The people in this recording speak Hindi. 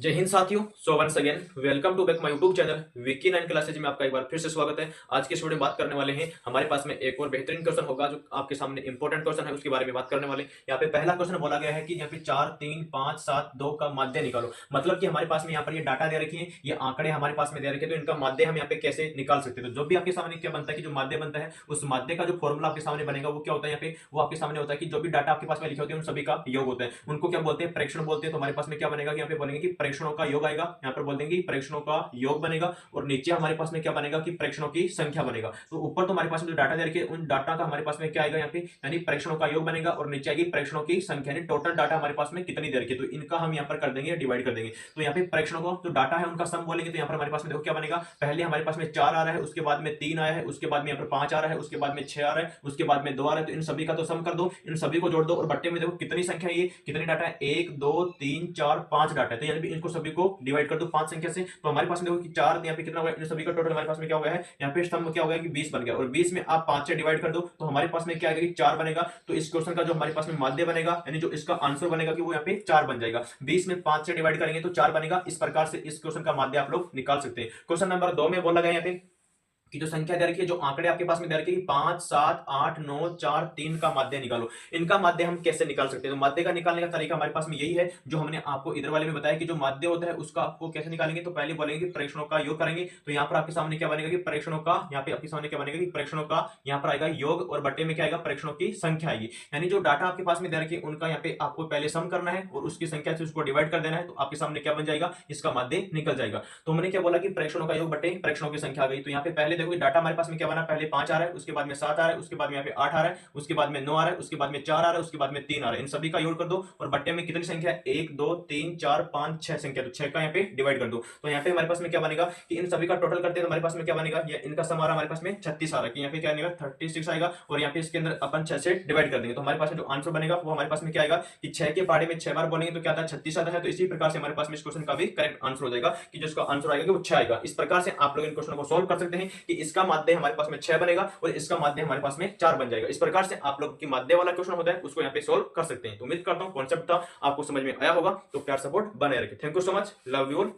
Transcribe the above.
जय हिंद साथियों। So once again welcome to back my YouTube channel Vicky 9 classes में आपका एक बार फिर से स्वागत है। आज के इस वीडियो में बात करने वाले हैं, हमारे पास में एक और बेहतरीन क्वेश्चन होगा जो आपके सामने इंपॉर्टेंट क्वेश्चन है, उसके बारे में बात करने वाले। यहाँ पे पहला क्वेश्चन बोला गया है कि यहाँ पे 4 3 5 7 2 का माध्य निकालो। मतलब कि हमारे पास में यहाँ पर ये डाटा दे रखी है, ये आंकड़े हमारे पास में दे रखे हैं, तो इनका माध्य हम यहाँ पे कैसे निकाल सकते हैं। तो जो भी आपके सामने क्या बनता है कि जो माध्य बनता है, उस माध्य का जो फॉर्मूला आपके सामने बनेगा वो क्या होता है, यहाँ पे वो आपके सामने होता है कि जो भी डाटा आपके पास में लिखे होते हैं उन सभी का योग होता है। उनको क्या बोलते हैं, प्रेक्षण बोलते हैं। तो हमारे पास में क्या बनेगा कि यहाँ पे बोलेंगे कि प्रेक्षणों का योग आएगा, यहाँ पर बोल देंगे प्रेक्षणों का योग बनेगा, और नीचे हमारे पास में क्या बनेगा कि प्रेक्षणों की संख्या बनेगा। तो ऊपर तो हमारे पास में जो डाटा दे रखे उन डाटा का हमारे पास में क्या आएगा यहाँ पे, यानी प्रेक्षणों का योग बनेगा, और नीचे आएगी प्रेक्षणों की संख्या, यानी टोटल डाटा हमारे पास में कितनी दे रखी है, तो इनका हम यहाँ पर कर देंगे डिवाइड कर देंगे। तो यहाँ पे प्रेक्षणों को जो डाटा है उनका सम बोलेंगे, तो यहाँ पर हमारे पास में देखो क्या बनेगा, पहले हमारे पास में 4 आ रहा है, उसके बाद में 3 आया है, उसके बाद में यहाँ पर 5 आ रहा है, उसके बाद में 6 आ रहा है, उसके बाद में 2 आ रहा है। तो इन सभी का तो सम कर दो, इन सभी को जोड़ दो, और बट्टे में देखो कितनी संख्या है, ये कितनी डाटा है, 1 2 3 4 5 डाटा है। तो यानी इनको सभी को डिवाइड कर दो 5 संख्या से। तो हमारे पास में देखो कि 4 यहाँ पे कितना हुआ, इन सभी का टोटल हमारे पास में क्या हो गया है, यहाँ पे स्तंभ क्या हो गया कि 20 बन गया, और 20 में आप 5 से डिवाइड कर दो तो हमारे पास में क्या आएगा कि 4 बनेगा। तो इस क्वेश्चन का जो हमारे पास में माध्य बनेगा, यानी जो इसका आंसर बनेगा कि वो यहाँ पे 4 बन जाएगा। 20 में 5 से डिवाइड करेंगे तो 4 बनेगा। इस प्रकार से इस क्वेश्चन का माध्य आप लोग निकाल सकते हैं। क्वेश्चन नंबर 2 में बोला गया यहाँ पे कि जो संख्या दे रखी है, जो आंकड़े आपके पास में दे रखे 5 7 8 9 4 3 का माध्य निकालो। इनका माध्य हम कैसे निकाल सकते हैं, तो माध्य का निकालने का तरीका हमारे पास में यही है जो हमने आपको इधर वाले में बताया कि जो माध्य होता है उसका आपको कैसे निकालेंगे। तो पहले बोलेंगे कि प्रेक्षणों का योग करेंगे। तो यहाँ पर आपके सामने क्या बनेगा कि प्रेक्षणों का, यहाँ पे आपके सामने क्या बनेगा कि प्रेक्षणों का यहाँ पर आएगा योग, और बट्टे में क्या आएगा, प्रेक्षणों की संख्या आएगी। यानी जो डाटा आपके पास में दे रखी है उनका यहाँ पे आपको पहले सम करना है और उसकी संख्या से उसको डिवाइड कर देना है, तो आपके सामने क्या बन जाएगा, इसका माध्य निकल जाएगा। तो हमने क्या बोला कि प्रेक्षणों का योग बट्टे प्रेक्षणों की संख्या आ गई। तो यहाँ पे पहले देखो डाटा हमारे पास में क्या बना, पहले 5 आ रहा है, उसके बाद में 7 आ रहा है, उसके बाद में यहाँ पे 8 आ रहा है, उसके बाद में 9 आ रहा है, उसके बाद में 4 आ रहा है, उसके बाद में 3 आ रहा है। इन सभी का योग कर दो, और बट्टे में कितनी संख्या है, 1 2 3 4 5 6 संख्या, तो 6 का यहाँ पे डिवाइड कर दो। तो यहाँ पे हमारे पास में क्या बनेगा कि इन सभी का टोटल करते हैं तो हमारे पास में क्या बनेगा, ये इनका सम आ रहा है हमारे पास में 36 आ रहा है, कि यहाँ पे क्या आएगा 36 आएगा, और यहाँ पे इसके अंदर अपन 6 से डिवाइड कर देंगे। तो हमारे पास में जो आंसर बनेगा वो हमारे पास में क्या आएगा कि 6 के पहाड़े में 6 बार बोलेंगे तो क्या आता है, 36 आता है। तो इसी प्रकार से हमारे पास में इस क्वेश्चन का भी करेक्ट आंसर हो जाएगा कि जो इसका आंसर आएगा कि वो 6 आएगा। इस प्रकार से आप लोग इन क्वेश्चन को सोल्व कर सकते हैं कि इसका माध्य हमारे पास में 6 बनेगा और इसका माध्य हमारे पास में 4 बन जाएगा। इस प्रकार से आप लोग की माध्य वाला क्वेश्चन होता है उसको यहाँ पे सोल्व कर सकते हैं। तो उम्मीद करता हूँ कॉन्सेप्ट था आपको समझ में आया होगा। तो प्यार सपोर्ट बने रखे। Thank you so much, love you all.